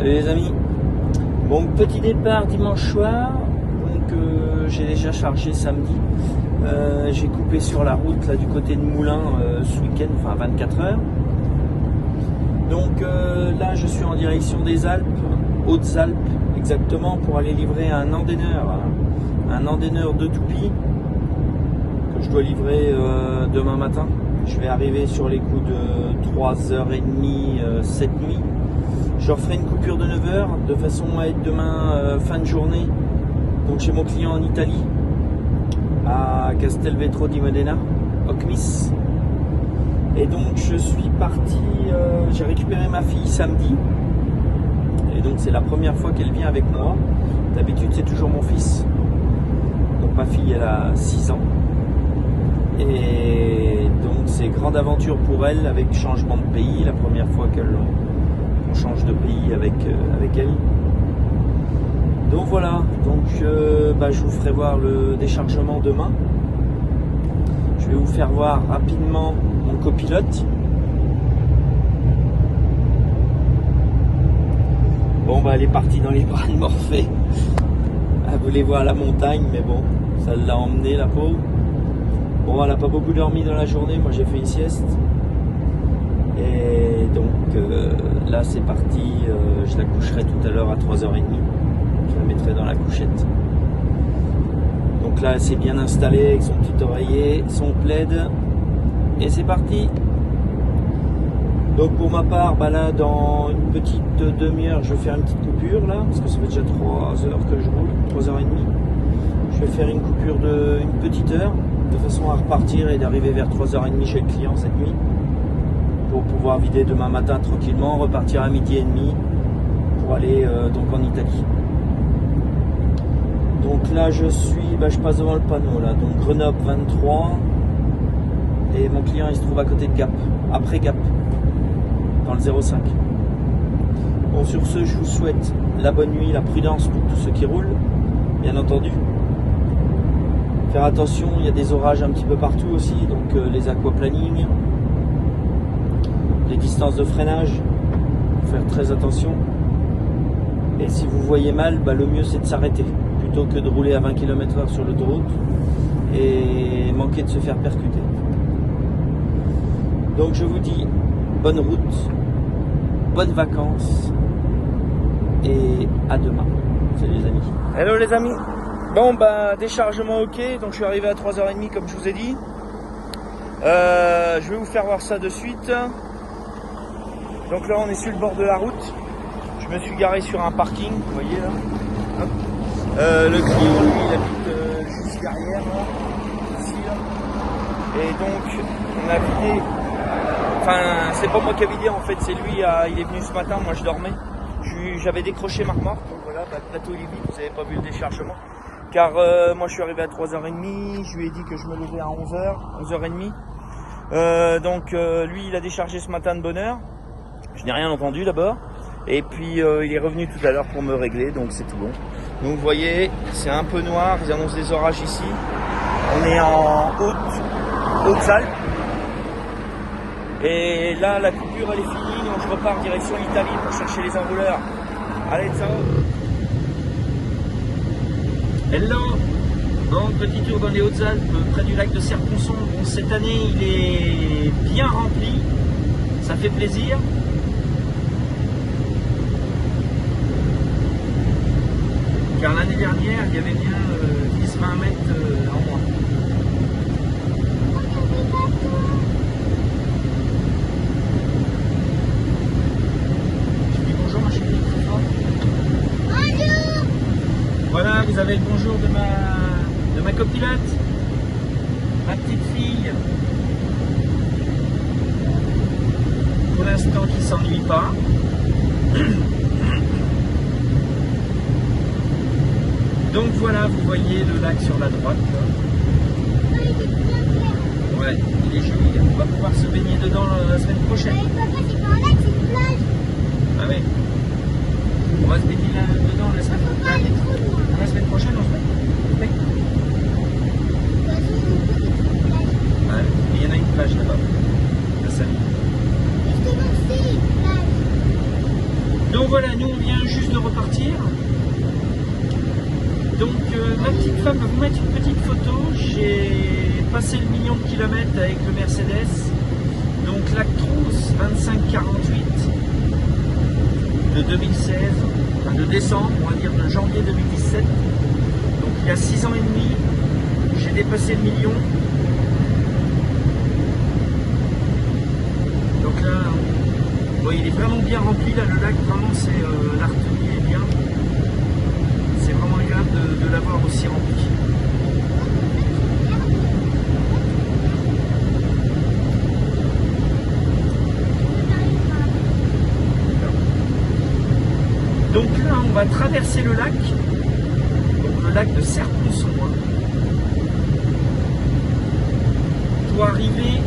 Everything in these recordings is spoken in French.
Salut les amis. Bon, petit départ dimanche soir. Donc j'ai déjà chargé samedi. J'ai coupé sur la route là du côté de Moulins ce week-end, enfin 24 heures. Donc là je suis en direction des Alpes, Hautes-Alpes exactement, pour aller livrer un endaineur de toupie que je dois livrer demain matin. Je vais arriver sur les coups de 3h30 cette nuit. Je leur ferai une coupure de 9h de façon à être demain fin de journée, donc chez mon client en Italie, à Castelvetro di Modena, Ocmis. Et donc je suis parti, j'ai récupéré ma fille samedi, et donc c'est la première fois qu'elle vient avec moi. D'habitude c'est toujours mon fils, donc ma fille elle a 6 ans. Et donc c'est grande aventure pour elle avec changement de pays, la première fois qu'on change de pays avec elle. Donc voilà, donc je vous ferai voir le déchargement demain. Je vais vous faire voir rapidement mon copilote. Bon elle est partie dans les bras de Morphée. Elle voulait voir la montagne, mais bon, ça l'a emmenée la pauvre. Bon, elle n'a pas beaucoup dormi dans la journée, moi j'ai fait une sieste. Et donc là c'est parti, je la coucherai tout à l'heure à 3h30. Je la mettrai dans la couchette. Donc là elle s'est bien installée avec son petit oreiller, son plaid. Et c'est parti. Donc pour ma part, là dans une petite demi-heure, je vais faire une petite coupure là, parce que ça fait déjà 3 heures que je roule, 3h30. Je vais faire une coupure de une petite heure, de façon à repartir et d'arriver vers 3h30 chez le client cette nuit, pour pouvoir vider demain matin tranquillement, repartir à 12h30 pour aller donc en Italie. Donc là je passe devant le panneau là, donc Grenoble 23, et mon client il se trouve à côté de Gap, après Gap, dans le 05. Bon, sur ce, je vous souhaite la bonne nuit, la prudence pour tous ceux qui roulent, bien entendu. Faire attention, il y a des orages un petit peu partout aussi, donc les aquaplaning, les distances de freinage, faut faire très attention. Et si vous voyez mal, le mieux c'est de s'arrêter, plutôt que de rouler à 20 km/h sur l'autoroute et manquer de se faire percuter. Donc je vous dis bonne route, bonnes vacances et à demain. Salut les amis. Hello les amis. Bon déchargement ok, donc je suis arrivé à 3h30 comme je vous ai dit. Je vais vous faire voir ça de suite. Donc là on est sur le bord de la route. Je me suis garé sur un parking, vous voyez là. Hop. Le client lui il habite juste derrière là, ici là. Et donc on a vidé. Enfin c'est pas moi qui a vidé en fait, c'est lui, il est venu ce matin, moi je dormais. J'avais décroché ma remorque, donc voilà, le plateau il est vide, vous n'avez pas vu le déchargement. Car moi je suis arrivé à 3h30, je lui ai dit que je me levais à 11h30. Donc lui il a déchargé ce matin de bonne heure. Je n'ai rien entendu d'abord. Et puis il est revenu tout à l'heure pour me régler, donc c'est tout bon. Donc vous voyez, c'est un peu noir, ils annoncent des orages ici. On est en Hautes-Alpes. Et là la coupure elle est finie, donc je repars direction l'Italie pour chercher les enrouleurs. Allez, ciao. Hello. Bon, petit tour dans les Hautes-Alpes, près du lac de Serponçon. Bon, cette année, il est bien rempli. Ça fait plaisir. Car l'année dernière, il y avait bien 10-20 mètres en moins. Tu dis bonjour, ma chérie. Bonjour. Voilà, vous avez le bonjour de ma copilote, ma petite fille, pour l'instant qui s'ennuie pas. Donc voilà, vous voyez le lac sur la droite là. Ouais, il est joli, on va pouvoir se baigner dedans la semaine prochaine. Papa, c'est pas un lac, c'est une plage. Ah oui, on va se baigner dedans la semaine prochaine. La semaine prochaine on se baigne. Oui. Ouais, il y en a une plage là-bas. La salle. Donc voilà, nous on vient juste de repartir. Donc ma petite femme va vous mettre une petite photo. J'ai passé le million de kilomètres avec le Mercedes. Donc l'Actros 2548 de 2016, enfin de décembre, on va dire de janvier 2017. Donc il y a 6 ans et demi, j'ai dépassé le million. Donc là, bon, il est vraiment bien rempli là, le lac, vraiment c'est l'artillerie est bien. C'est vraiment agréable de l'avoir aussi rempli. Donc là, on va traverser le lac, donc le lac de Serpon-sur-Loing, pour arriver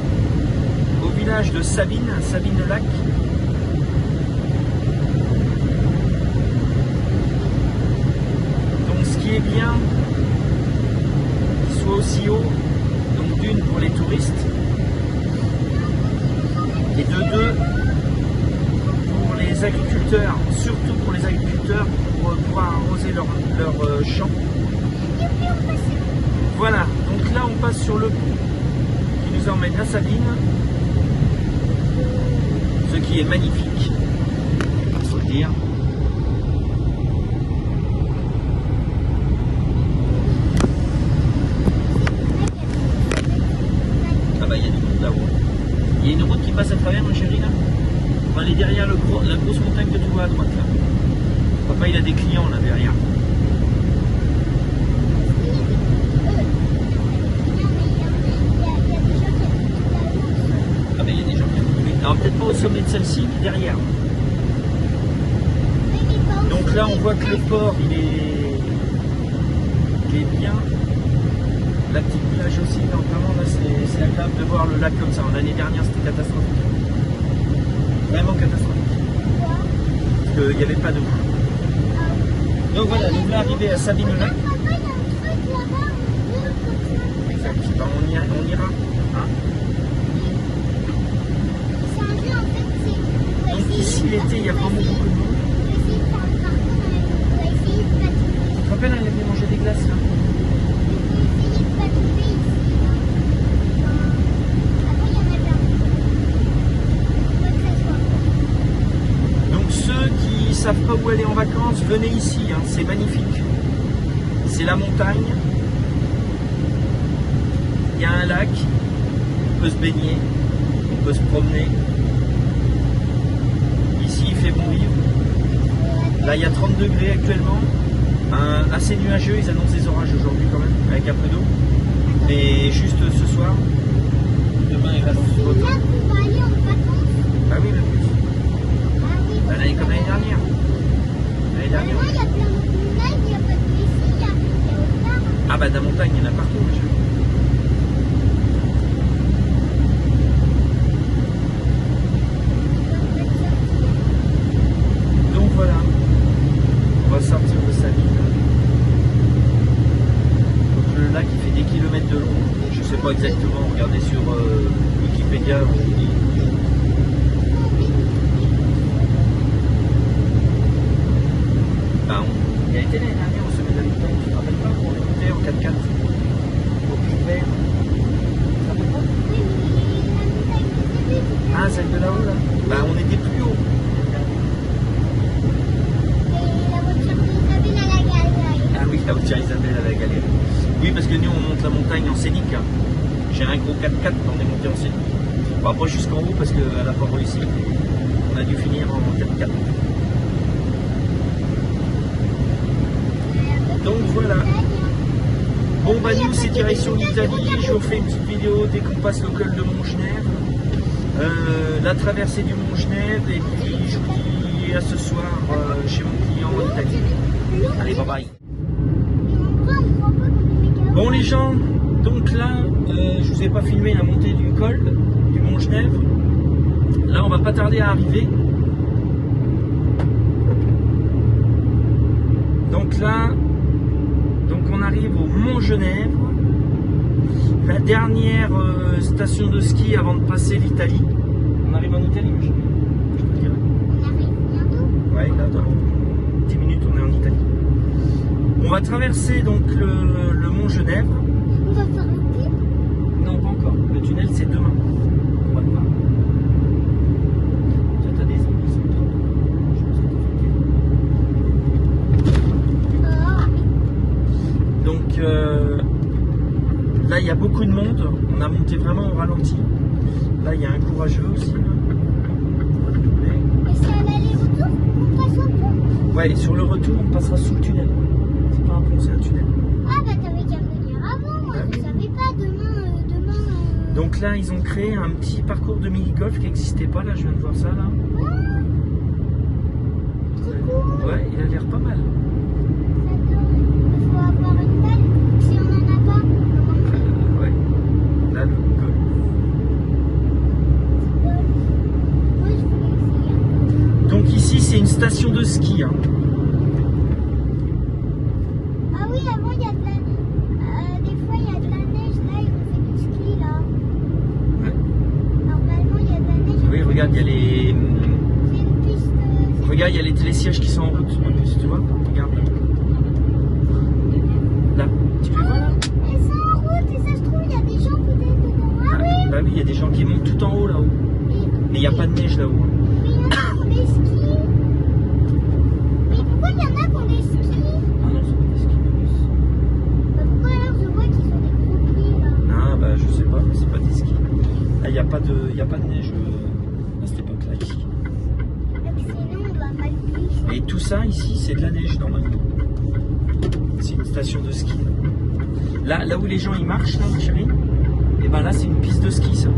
au village de Sabine, Sabine-le-Lac. Donc ce qui est bien, qu'il soit aussi haut, donc d'une pour les touristes, et de deux, les agriculteurs, surtout pour les agriculteurs, pour pouvoir arroser leurs champs. Voilà, donc là on passe sur le pont qui nous emmène à Sabine, ce qui est magnifique, il faut le dire. Ah bah il y a du monde là-haut. Il y a une route qui passe à travers, ma chérie là. On va aller derrière la grosse montagne que tu vois à droite là. Papa il a des clients là derrière. Ah ben il y a des gens qui ont trouvé. Alors peut-être pas au sommet de celle-ci, mais derrière. Donc là on voit que le port il est bien. La petite plage aussi, donc vraiment là c'est agréable de voir le lac comme ça. L'année dernière c'était catastrophique. Vraiment catastrophique. Parce qu'il n'y avait pas d'eau. Donc voilà, nous voulons arriver à Sabine-le-Lac. Exact. Ben, on ira. Hein. Donc ici l'été, il y a vraiment beaucoup de monde. Tu te rappelles, on est venu manger des glaces là. Savent pas où aller en vacances, venez ici, hein, c'est magnifique. C'est la montagne, il y a un lac, on peut se baigner, on peut se promener. Ici il fait bon vivre. Là il y a 30 degrés actuellement, assez nuageux, ils annoncent des orages aujourd'hui quand même, avec un peu d'eau. Mais juste ce soir, demain il va se beau temps. Ah oui, même plus. L'année comme l'année dernière. L'année dernière. Il y a plein de montagnes, il n'y a pas que ici, il y a autre part. Ah bah de la montagne, il y en a partout, monsieur. Donc voilà, on va sortir de Sabine. Donc le lac il fait des kilomètres de long. Je sais pas exactement, regardez sur Wikipédia. Il a été l'année dernière au sommet de la montagne, tu te rappelles pas, on est monté en 4x4 au Pic Vert. Tu te rappelles pas? Oui, mais Ah, celle de là-haut là? Bah on était plus haut. et la voiture d'Isabelle à la galerie. Ah oui, la voiture Isabelle à la galerie. Oui, parce que nous on monte la montagne en scénic. Hein. J'ai un gros 4x4, on est monté en scénic. Bon, pas jusqu'en haut parce qu'elle n'a pas réussi. On a dû finir en 4x4. Donc voilà. Bon bah nous c'est direction l'Italie, je vous fais une petite vidéo dès qu'on passe le col de Montgenèvre, la traversée du Montgenèvre et puis je vous dis à ce soir chez mon client en Italie. Allez bye bye. Bon les gens, donc là je vous ai pas filmé la montée du col du Montgenèvre, là on va pas tarder à arriver. Donc là, on arrive au Montgenèvre, la dernière station de ski avant de passer l'Italie. On arrive en Italie, je te le dirai. On arrive bientôt. Ouais, là, dans 10 minutes, on est en Italie. On va traverser donc le mont Genève. On va faire le pied. Non, pas encore. Le tunnel, c'est demain. On va le voir. Toi, t'as des amis qui sont trop. Je pense que t'as fait. Donc, là, il y a beaucoup de monde. On a monté vraiment au ralenti. Là, il y a un courageux aussi. Là. Et c'est à l'aller-retour, on passe au pont. Ouais, et sur le retour, on passera sous le tunnel. C'est pas un pont, c'est un tunnel. Ah bah t'avais qu'à me dire avant, moi je savais pas, demain... Donc là, ils ont créé un petit parcours de mini-golf qui n'existait pas, là, je viens de voir ça, là. Trop cool. Ouais, il a l'air pas mal. J'adore. Il faut avoir une balle, si on en a pas, comment on fait? Ouais, là, le golf. Moi je voulais essayer. Donc ici, c'est une station de ski, hein. Ah oui, avant il y a de la... des fois il y a de la neige, là ils ont fait du ski là. Ouais. Normalement il y a de la neige. Oui, regarde, il y a les... C'est une piste... Regarde, il y a les télésièges qui sont en route, en plus, tu vois. Regarde, là. Là, tu les vois, là? Elles sont en route et ça se trouve il y a des gens peut-être dedans. Ah oui. Bah oui, il y a des gens qui montent tout en haut, là-haut. Mais il n'y a pas de neige, là-haut. Hein. Mais il y en a qui ont des skis. Mais pourquoi il y en a qui ont des skis? Ah non, c'est pas des skis. Bah pourquoi alors je vois qu'ils ont des gros pieds là? Ah bah je sais pas, mais c'est pas des skis. Là, il n'y a pas de neige à cette époque-là, ici. Excellent, on va mal glisser. Et tout ça, ici, c'est de la neige, normalement. C'est une station de ski. Là où les gens, ils marchent, là, chérie, et ben là, c'est une piste de ski, ça.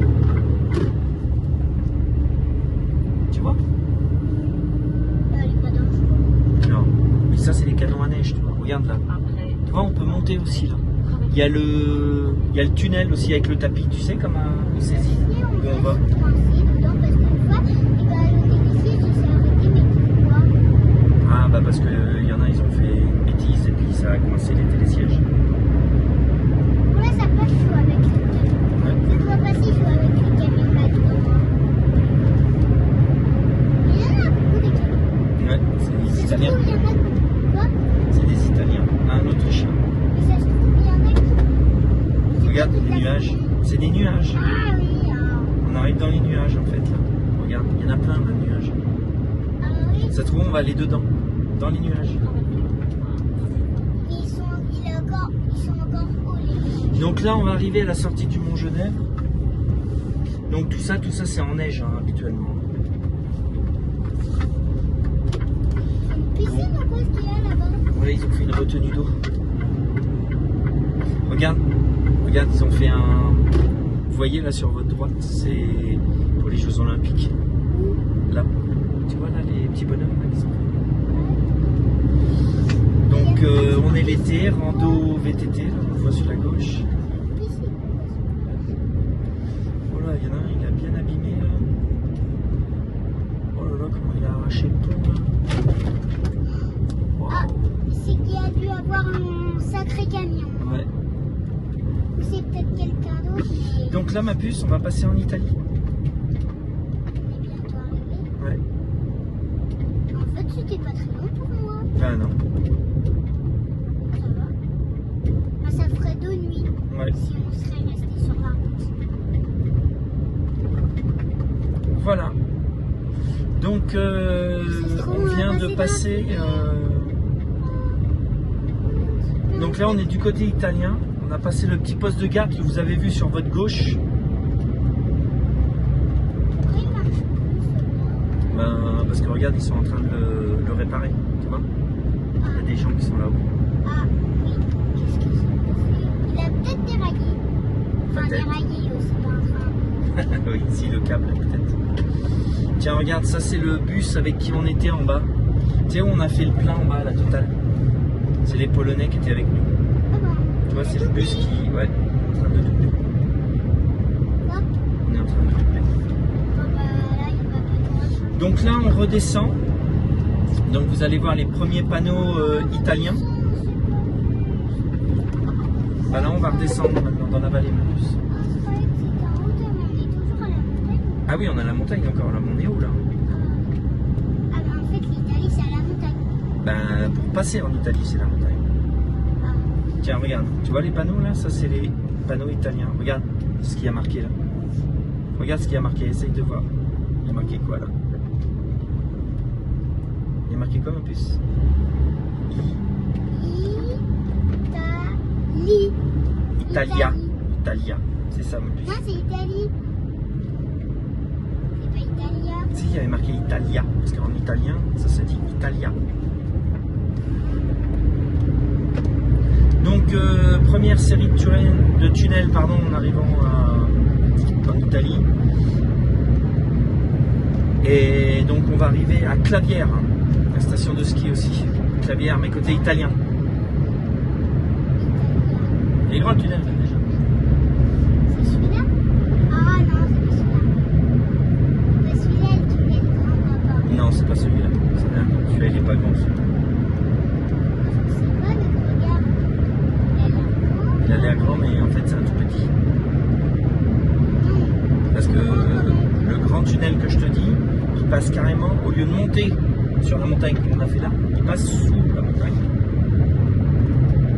Tu vois? Elle est pas dangereuse. Non. Mais ça, c'est les canons à neige, tu vois. Regarde, là. Tu vois, on peut monter aussi, là. Il y a le tunnel aussi avec le tapis, tu sais, comme au saisie. Et on Où on va. va se coincer dedans parce qu'une fois, le télésiège il s'est arrêté, mais pourquoi? Ah bah parce que il y en a, ils ont fait une bêtise et puis ça a coincé les télésièges. Pour là, ça passe, je joue avec les camions. Ouais. Ça doit passer, je joue avec les camions là devant moi. Il y en a beaucoup des camions. Ouais, c'est des Ça se Italiens. trouve, il y en a qui... Quoi? C'est des Italiens. Un Autrichien. Mais ça se trouve, il y en a qui... Regarde les nuages. C'est des nuages. Ah oui, On arrive dans les nuages en fait là. Regarde, il y en a plein de nuages. ah oui. Ça se trouve, on va aller dedans. Dans les nuages. Ils sont encore hauts, les... Donc là, on va arriver à la sortie du mont Genève. Donc tout ça c'est en neige hein, habituellement. Une piscine ou quoi ce qu'il y a là-bas? Ouais, ils ont fait une retenue d'eau. Regarde, ils ont fait un... Vous voyez là sur votre droite, c'est pour les Jeux Olympiques. Là, tu vois là les petits bonhommes là, qui sont faits. Donc on est l'été, rando VTT, là, on voit sur la gauche. Oh là, il y en a un, il a bien abîmé là. Oh là là, comment il a arraché le pont là. Wow. Ah, c'est qu'il y a dû avoir un sacré camion. Ouais. Ou c'est peut-être quelqu'un d'autre, mais Donc là, ma puce, on va passer en Italie. on est bientôt arrivé. Ouais. En fait, c'était pas très long pour moi. Ah non. Ça va. Ah, ça ferait 2 nuits Ouais. si on serait resté sur la route. Voilà. Donc on vient de passer. Donc là, on est du côté italien. On a passé le petit poste de garde que vous avez vu sur votre gauche. Pourquoi il marche plus celui-là? Ben, parce que regarde, ils sont en train de le réparer. Tu vois? Il y a des gens qui sont là-haut. Ah oui, qu'est-ce que c'est passé? Il a peut-être déraillé. Enfin, Peut-être. déraillé aussi dans le train. Oui, ici le câble peut-être. Tiens, regarde, ça c'est le bus avec qui on était en bas. Tu sais où on a fait le plein en bas, la totale. C'est les Polonais qui étaient avec nous. Ah bon. Tu vois, c'est le bus qui... Ouais, on est en train de doubler. Quoi? On est en train de doubler. Bon, bah là, il va peut-être. Donc là, on redescend. Donc vous allez voir les premiers panneaux italiens. Bah là, on va redescendre maintenant dans la vallée en plus. Ah, je croyais que c'était en hauteur, mais on est toujours à la montagne. Ah oui, on a la montagne encore. Là, on est où là? Ah, mais en fait, l'Italie, Ben, pour passer en Italie, c'est la montagne. Ah. Tiens, regarde. Tu vois les panneaux là? Ça, c'est les panneaux italiens. Regarde ce qu'il y a marqué là. Regarde ce qu'il y a marqué. Essaye de voir. Il y a marqué quoi là? Il y a marqué quoi en plus? Italie. Italia. Italia. C'est ça mon plus. Non, c'est Italie. C'est pas Italia. Si, il y avait marqué Italia. Parce qu'en italien, ça se dit Italia. Donc, première série de tunnels en arrivant en Italie. Et donc, on va arriver à Clavière, hein, la station de ski aussi. Clavière, mais côté italien. Il est grand le tunnel là, déjà. C'est celui-là? Ah non, c'est pas celui-là. C'est pas celui-là, le tunnel grand papa. Non, c'est pas celui-là. Celui-là, il n'est pas grand. Je sais pas, mais regarde. Il a l'air grand, mais en fait, c'est un tout petit. Parce que le grand tunnel que je te dis, il passe carrément, au lieu de monter sur la montagne qu'on a fait là, il passe sous la montagne.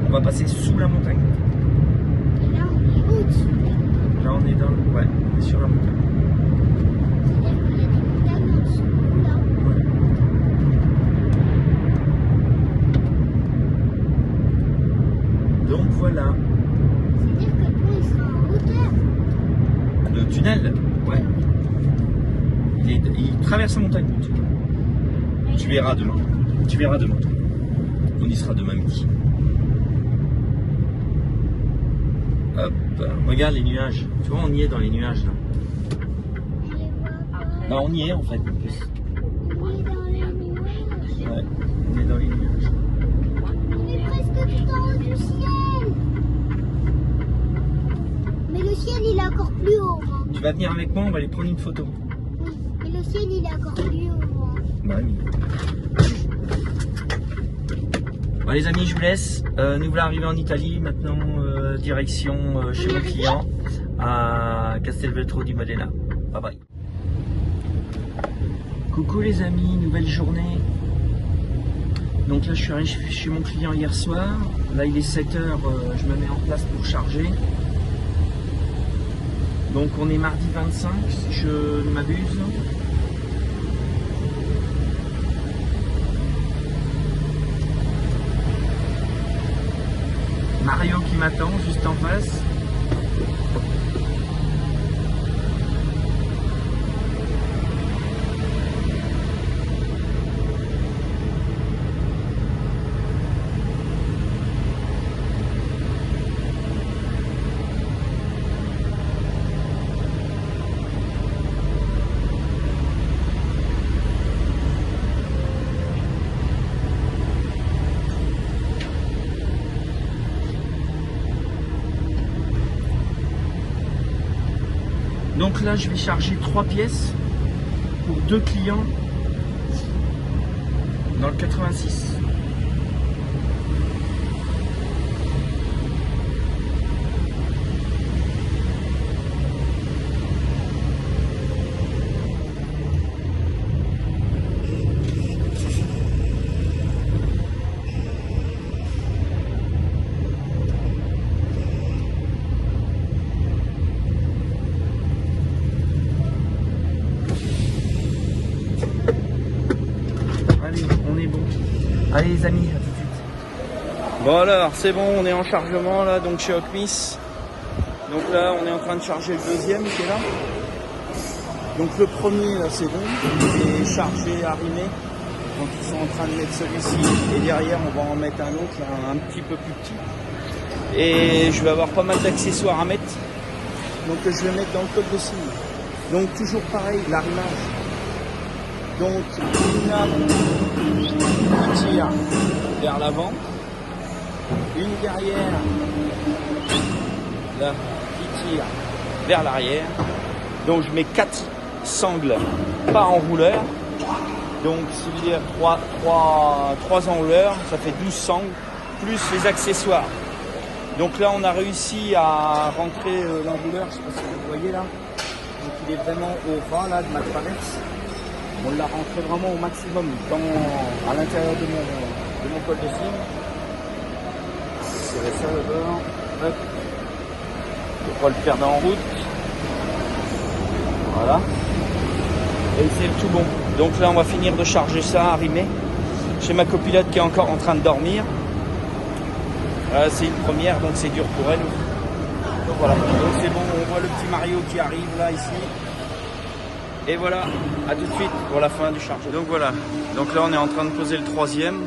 On va passer sous la montagne. Et là, on est au-dessus. Là, on est dans, ouais, on est sur la montagne. C'est-à-dire qu'il y a des montagnes en dessous, là. Ouais. Donc voilà, C'est-à-dire que le pont, il sera en hauteur. le tunnel, ouais, il traverse la montagne. Le tunnel. Tu verras demain. Tu verras demain. On y sera demain midi. Hop, regarde les nuages. Tu vois, on y est dans les nuages là. Je les vois pas. Bah, on y est en fait. En plus. On est dans les nuages. Ouais, on est dans les nuages. On est presque tout en haut du ciel. Mais le ciel, il est encore plus haut. Hein. Tu vas venir avec moi, on va aller prendre une photo. Oui, mais le ciel, il est encore plus haut. Hein. Bah oui. Bon les amis, je vous laisse. Nous voilà arrivés en Italie. Maintenant, direction chez mon client à Castelvetro di Modena. Bye bye. Coucou les amis, nouvelle journée. Donc là, je suis arrivé chez mon client hier soir. Là, il est 7 h, je me mets en place pour charger. Donc on est mardi 25, si je ne m'abuse. Mario qui m'attend juste en face. Donc là, je vais charger 3 pièces pour 2 clients dans le 86. Allez, on est bon. Allez les amis, à tout de suite. Bon alors, c'est bon, on est en chargement là, donc chez Hockmiss. Donc là, on est en train de charger le deuxième qui est là. Donc le premier là, c'est bon, il est chargé, arrimé. Donc ils sont en train de mettre celui-ci. Et derrière, on va en mettre un autre, là, un petit peu plus petit. Et je vais avoir pas mal d'accessoires à mettre. Donc je vais mettre dans le code de signe. Donc toujours pareil, l'arrimage. Donc une lame qui tire vers l'avant, une derrière là qui tire vers l'arrière. Donc je mets 4 sangles par enrouleur. Donc ça veut dire 3 enrouleurs, ça fait 12 sangles, plus les accessoires. Donc là on a réussi à rentrer l'enrouleur, je ne sais pas si vous voyez là. Donc il est vraiment au ras là de ma traverse. On l'a rentré vraiment au maximum à l'intérieur de mon de mon col de cygne. Serrer ça d'abord. Hop. Pour pas le perdre en route. Voilà. Et c'est tout bon. Donc là on va finir de charger ça, arrimer. J'ai ma copilote qui est encore en train de dormir. C'est une première, donc c'est dur pour elle. Donc voilà, donc c'est bon, on voit le petit Mario qui arrive là ici. Et voilà, à tout de suite pour la fin du chargement. Donc voilà, donc là on est en train de poser le troisième.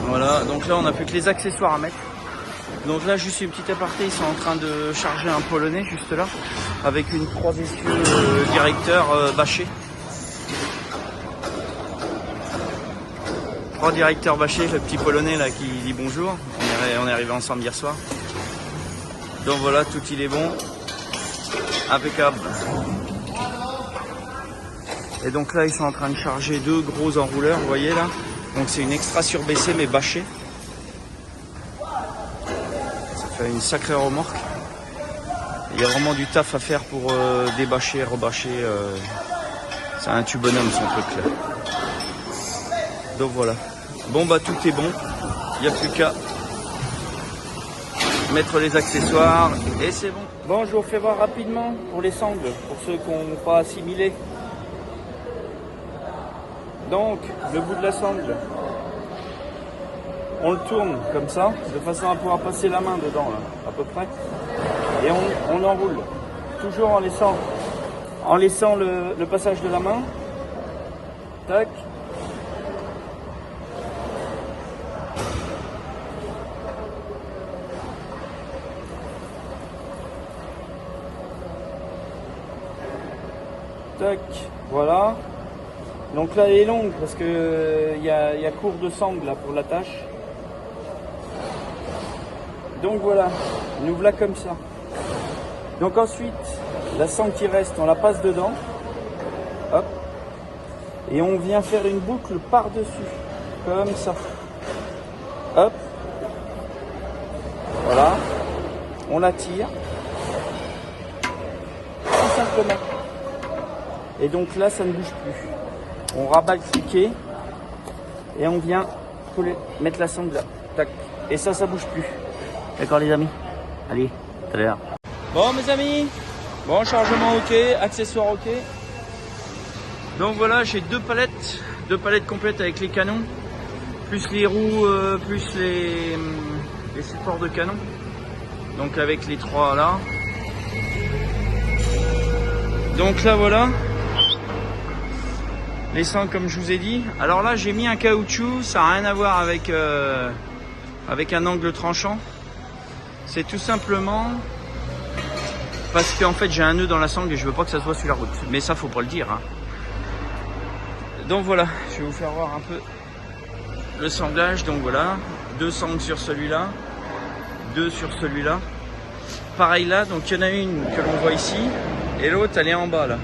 Voilà, donc là on n'a plus que les accessoires à mettre. Donc là juste une petite aparté, ils sont en train de charger un polonais juste là, avec une 3 essieux directeur bâché. 3 directeurs bâchés, le petit polonais là qui dit bonjour. On est arrivé ensemble hier soir. Donc voilà, tout il est bon. Impeccable. Et donc là ils sont en train de charger 2 gros enrouleurs, vous voyez là. Donc c'est une extra surbaissée mais bâchée. Ça fait une sacrée remorque. Il y a vraiment du taf à faire pour débâcher, rebâcher. C'est un tube bonhomme son truc là. Donc voilà. Bon bah tout est bon. Il n'y a plus qu'à mettre les accessoires et c'est bon. Bon, je vous refais voir rapidement pour les sangles, pour ceux qui n'ont pas assimilé. Donc, le bout de la sangle, on le tourne comme ça, de façon à pouvoir passer la main dedans, là, à peu près. Et on enroule, toujours en laissant le passage de la main. Tac. Tac, voilà. Donc là elle est longue parce que il y a court de sangle là pour l'attache. Donc voilà, nous voilà comme ça. Donc ensuite, la sangle qui reste, on la passe dedans. Hop. Et on vient faire une boucle par-dessus. Comme ça. Hop. Voilà. On la tire. Tout simplement. Et donc là, ça ne bouge plus. On rabat le cliquet et on vient mettre la sangle là. Tac. Et ça bouge plus. D'accord les amis? Allez, tout à l'heure. Bon mes amis, bon chargement ok, accessoires ok. Donc voilà, j'ai 2 palettes complètes avec les canons, plus les roues, plus les supports de canon. Donc avec les 3 là. Donc là voilà. Les sangles comme je vous ai dit. Alors là j'ai mis un caoutchouc, ça n'a rien à voir avec un angle tranchant. C'est tout simplement parce qu'en fait j'ai un nœud dans la sangle et je veux pas que ça soit sur la route. Mais ça faut pas le dire. Hein. Donc voilà, je vais vous faire voir un peu le sanglage. Donc voilà, 2 sangles sur celui-là, 2 sur celui-là. Pareil là, donc il y en a une que l'on voit ici et l'autre elle est en bas là.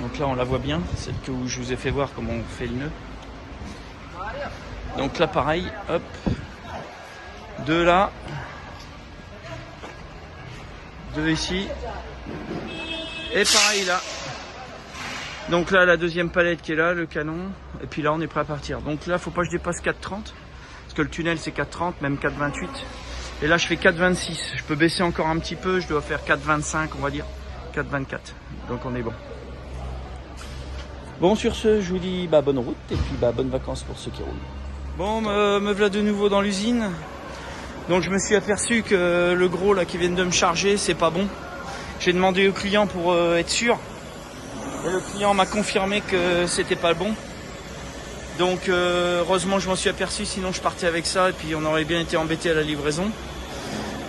Donc là on la voit bien, celle que je vous ai fait voir comment on fait le nœud. Donc là pareil, hop, 2 là, 2 ici, et pareil là. Donc là la deuxième palette qui est là, le canon, et puis là on est prêt à partir. Donc là faut pas que je dépasse 4,30, parce que le tunnel c'est 4,30, même 4,28. Et là je fais 4,26, je peux baisser encore un petit peu, je dois faire 4,25 on va dire, 4,24, donc on est bon. Bon sur ce, je vous dis bonne route et puis bonnes vacances pour ceux qui roulent. Bon, me voilà de nouveau dans l'usine. Donc je me suis aperçu que le gros là qui vient de me charger, c'est pas bon. J'ai demandé au client pour être sûr. Et le client m'a confirmé que c'était pas bon. Donc heureusement je m'en suis aperçu, sinon je partais avec ça et puis on aurait bien été embêté à la livraison.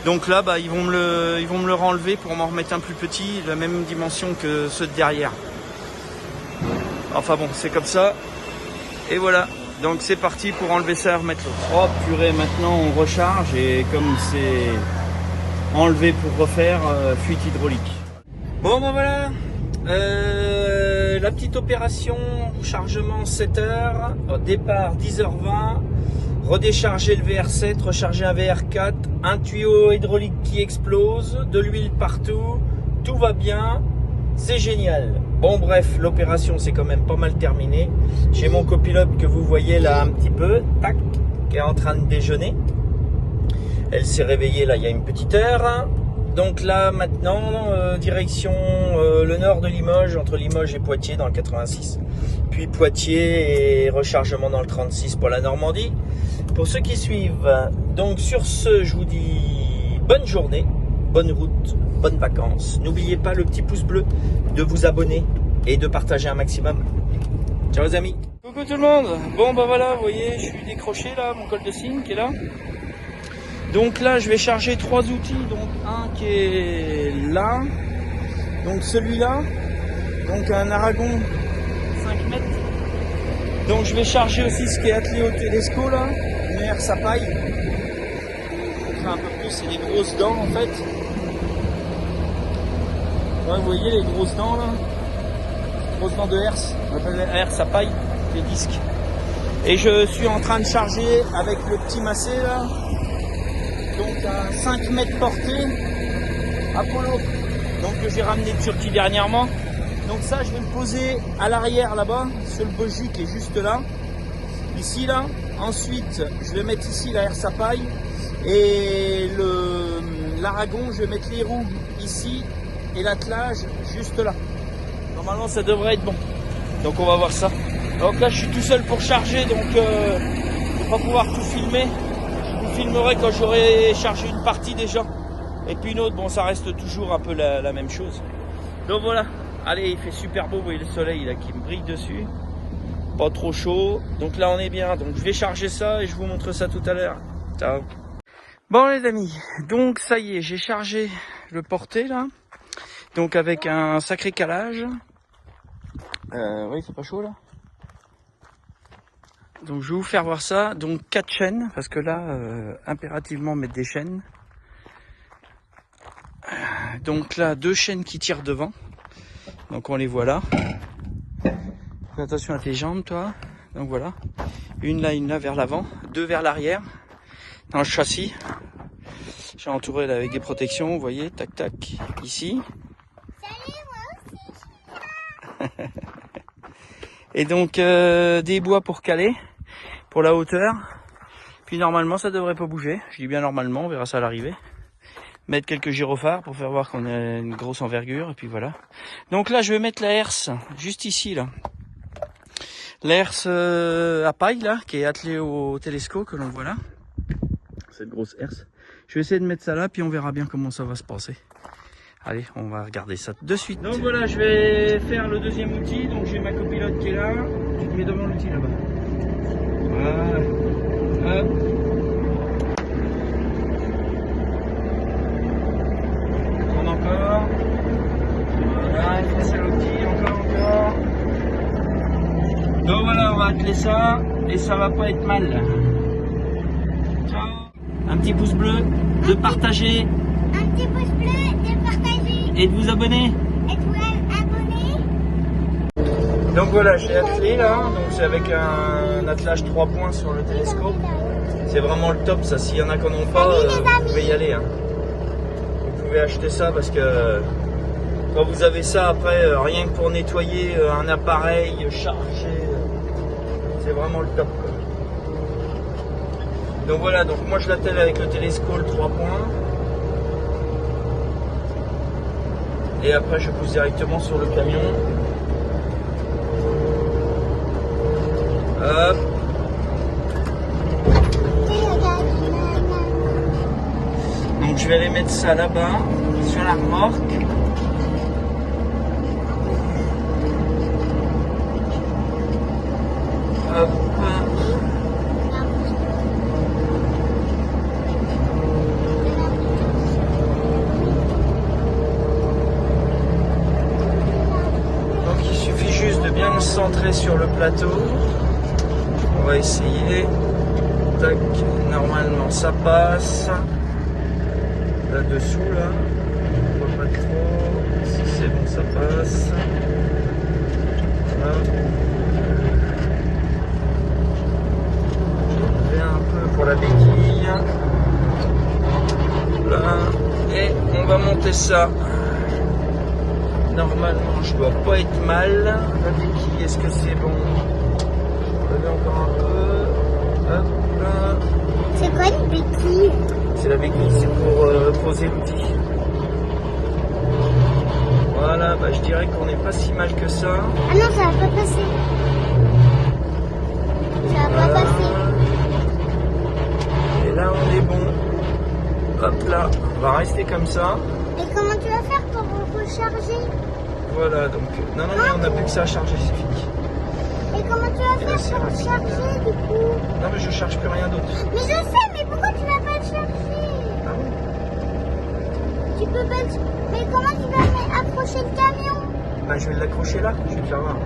Donc là ils vont me le renlever pour m'en remettre un plus petit, la même dimension que ceux de derrière. Enfin bon, c'est comme ça. Et voilà. Donc c'est parti pour enlever ça et remettre l'autre. Oh purée, maintenant on recharge et comme c'est enlevé pour refaire, fuite hydraulique. Bon ben voilà, la petite opération, chargement 7h, départ 10h20, redécharger le VR7, recharger un VR4, un tuyau hydraulique qui explose, de l'huile partout, tout va bien, c'est génial. Bon bref, l'opération c'est quand même pas mal terminé. J'ai mon copilote que vous voyez là un petit peu, tac, qui est en train de déjeuner. Elle s'est réveillée là il y a une petite heure. Donc là maintenant, direction le nord de Limoges, entre Limoges et Poitiers dans le 86. Puis Poitiers et rechargement dans le 36 pour la Normandie. Pour ceux qui suivent, donc sur ce, je vous dis bonne journée, bonne route, bonnes vacances. N'oubliez pas le petit pouce bleu, de vous abonner et de partager un maximum. Ciao les amis. Coucou tout le monde. Bon bah voilà, vous voyez, je suis décroché là, mon col de cygne qui est là. Donc là, je vais charger 3 outils, donc un qui est là, donc celui-là, donc un Aragon 5 mètres. Donc je vais charger aussi ce qui est attelé au Tedesco là, une herse à paille. Enfin, un peu plus, c'est des grosses dents en fait. Ouais, vous voyez les grosses dents là, grosses dents de herse, on appelle la herse à paille, les disques. Et je suis en train de charger avec le petit massé là. Donc à 5 mètres portée, Apollo, donc que j'ai ramené de Turquie dernièrement. Donc ça je vais le poser à l'arrière là-bas, sur le bogie qui est juste là, ici là. Ensuite je vais mettre ici la herse à paille et l'Aragon, je vais mettre les roues ici et l'attelage juste là. Normalement ça devrait être bon, donc on va voir ça. Donc là je suis tout seul pour charger, donc je ne vais pas pouvoir tout filmer. Je vous filmerai quand j'aurai chargé une partie déjà. Et puis une autre, bon ça reste toujours un peu la même chose. Donc voilà, allez il fait super beau, vous voyez le soleil là qui me brille dessus. Pas trop chaud, donc là on est bien. Donc je vais charger ça et je vous montre ça tout à l'heure. Ciao. Bon les amis, donc ça y est, j'ai chargé le porté là. Donc avec un sacré calage. Oui, c'est pas chaud là. Donc je vais vous faire voir ça. Donc 4 chaînes, parce que là, impérativement mettre des chaînes. Donc là, 2 chaînes qui tirent devant. Donc on les voit là. Fais attention à tes jambes, toi. Donc voilà. Une là vers l'avant, 2 vers l'arrière. Dans le châssis. J'ai entouré là avec des protections, vous voyez, tac tac, ici. Salut, moi aussi, Et donc des bois pour caler, pour la hauteur. Puis normalement ça devrait pas bouger. Je dis bien normalement, on verra ça à l'arrivée. Mettre quelques gyrophares pour faire voir qu'on a une grosse envergure. Et puis voilà. Donc là je vais mettre la herse juste ici là. La herse à paille là, qui est attelée au Tedesco que l'on voit là. Cette grosse herse. Je vais essayer de mettre ça là, puis on verra bien comment ça va se passer. Allez, on va regarder ça de suite. Donc voilà, je vais faire le deuxième outil. Donc j'ai ma copilote qui est là. Je te mets devant l'outil là-bas. Voilà. Hop. On encore. Voilà, il faut l'outil, encore. Donc voilà, on va atteler ça. Et ça va pas être mal. Ciao. Un petit pouce bleu, de partager. un petit pouce bleu, de partager Et de vous abonner. et de vous abonner. Donc voilà, j'ai attelé là, donc c'est avec un attelage 3 points sur le télescope. C'est vraiment le top ça, s'il y en a qui n'en ont pas, vous pouvez y aller. Hein. Vous pouvez acheter ça parce que quand vous avez ça après, rien que pour nettoyer un appareil chargé, c'est vraiment le top. Quoi. Donc voilà, donc moi je l'attelle avec le télescope 3 points. Et après je pousse directement sur le camion. Hop. Donc je vais aller mettre ça là-bas, sur la remorque. Hop. Donc il suffit juste de bien me centrer sur le plateau. On va essayer. Tac, normalement ça passe. Là-dessous, là. On voit pas trop. Si c'est bon, ça passe. Voilà. Je vais un peu pour la béquille. Là. Et on va monter ça. Normalement, je dois pas être mal. La béquille, est-ce que c'est bon? Je vais encore un peu. Hop là. C'est quoi une béquille? C'est la béquille, c'est pour poser l'outil. Voilà, bah, je dirais qu'on n'est pas si mal que ça. Ah non, ça va pas passer. Ça va pas passer. Et là, on est bon. Hop là, on va rester comme ça. Et comment tu vas faire pour recharger? Voilà, donc non, on n'a plus que ça à charger, c'est fini. Et comment tu vas là, faire pour recharger du coup? Non, mais je charge plus rien d'autre. Mais je sais, mais pourquoi tu vas pas le charger? Ah bon? Tu peux pas le... Mais comment tu vas accrocher le camion? Bah, je vais l'accrocher là, je vais te faire voir.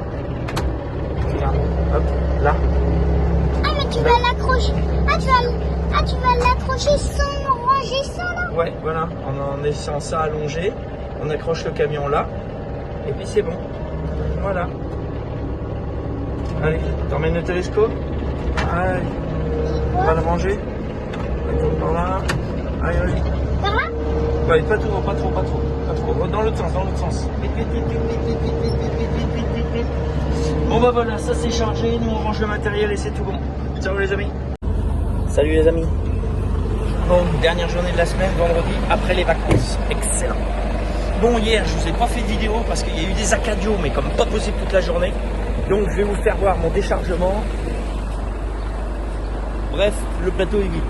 Là, hop, là. Ah, mais tu vas l'accrocher. Tu vas l'accrocher sans ranger ça là? Ouais, voilà, en laissant ça allongé, on accroche le camion là, et puis c'est bon. Voilà. Allez, t'emmènes le télescope. Allez, on va le ranger. Attends, par là. Allez, allez. Par là? Ouais, pas trop. Dans l'autre sens. Vite. Bon bah voilà, ça c'est chargé, nous on range le matériel et c'est tout bon. Ciao les amis. Salut les amis. Bon, dernière journée de la semaine, vendredi, après les vacances. Excellent. Bon, hier je vous ai pas fait de vidéo parce qu'il y a eu des accadios, mais comme pas possible toute la journée. Donc je vais vous faire voir mon déchargement. Bref, le plateau est vide.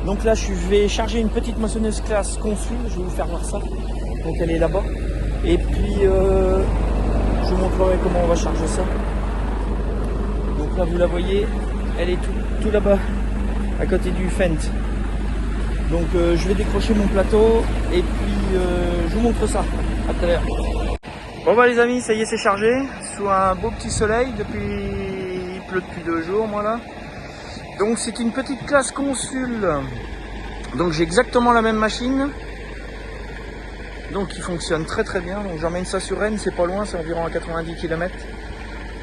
Donc là, je vais charger une petite moissonneuse classe Consul. Je vais vous faire voir ça. Donc elle est là-bas. Et puis, je vous montrerai comment on va charger ça. Donc là, vous la voyez, elle est tout là-bas, à côté du Fent. Donc je vais décrocher mon plateau et puis je vous montre ça. À tout à l'heure. Bon bah les amis, ça y est, c'est chargé. Sous un beau petit soleil. Il pleut depuis 2 jours, moi là. Donc c'est une petite classe Consul. Donc j'ai exactement la même machine. Donc il fonctionne très bien. Donc j'emmène ça sur Rennes, c'est pas loin, c'est environ à 90 km.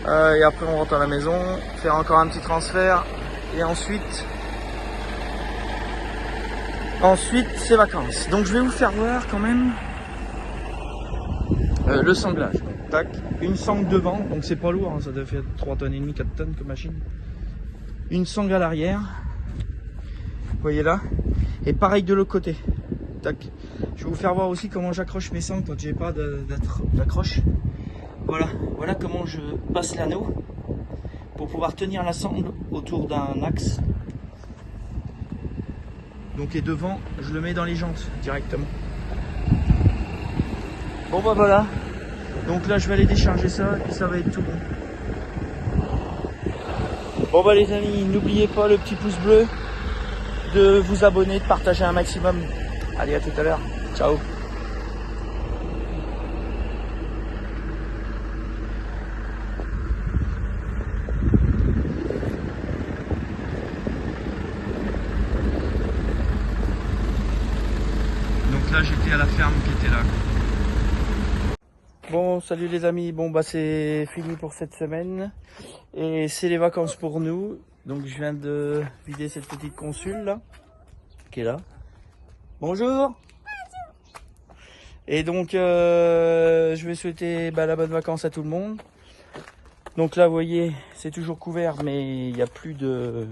Et après on rentre à la maison, faire encore un petit transfert. Et ensuite c'est vacances. Donc je vais vous faire voir quand même le sanglage. Tac, une sangle devant, donc c'est pas lourd, hein, ça doit faire 3,5 tonnes, 4 tonnes comme machine. Une sangle à l'arrière, vous voyez là, et pareil de l'autre côté. Tac. Je vais vous faire voir aussi comment j'accroche mes sangles quand j'ai pas d'accroche. Voilà comment je passe l'anneau pour pouvoir tenir la sangle autour d'un axe. Donc et devant, je le mets dans les jantes directement. Bon bah voilà. Donc là je vais aller décharger ça et puis ça va être tout bon. Bon bah les amis, n'oubliez pas le petit pouce bleu, de vous abonner, de partager un maximum. Allez, à tout à l'heure. Ciao. Donc là j'étais à la ferme qui était là. Bon, salut les amis, bon bah c'est fini pour cette semaine et c'est les vacances pour nous. Donc je viens de vider cette petite Consul là, qui est là. Bonjour. Et donc je vais souhaiter la bonne vacances à tout le monde. Donc là vous voyez, c'est toujours couvert mais il n'y a plus de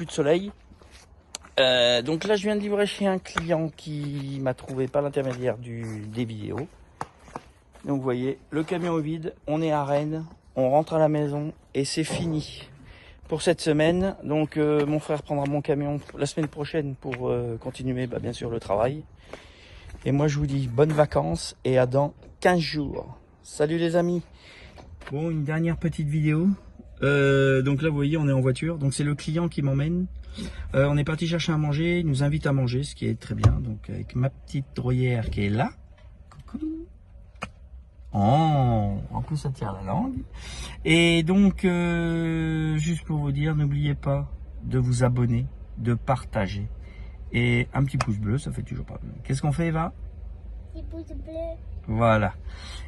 soleil. Donc là je viens de livrer chez un client qui m'a trouvé par l'intermédiaire des vidéos. Donc vous voyez, le camion est vide, on est à Rennes, on rentre à la maison et c'est fini pour cette semaine. Donc mon frère prendra mon camion la semaine prochaine pour continuer bien sûr le travail. Et moi je vous dis bonnes vacances et à dans 15 jours. Salut les amis. Bon, une dernière petite vidéo. Donc là vous voyez, on est en voiture, donc c'est le client qui m'emmène. On est parti chercher à manger, il nous invite à manger, ce qui est très bien. Donc avec ma petite drôrière qui est là. Coucou. Oh, en plus ça tire la langue. Et donc juste pour vous dire, n'oubliez pas de vous abonner, de partager et un petit pouce bleu, ça fait toujours pas mal. Qu'est-ce qu'on fait, Eva? Petit pouce bleu. Voilà.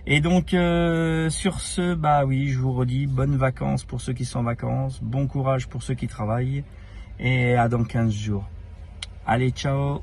Et donc sur ce, oui, je vous redis bonnes vacances pour ceux qui sont en vacances, bon courage pour ceux qui travaillent et à dans 15 jours. Allez, ciao!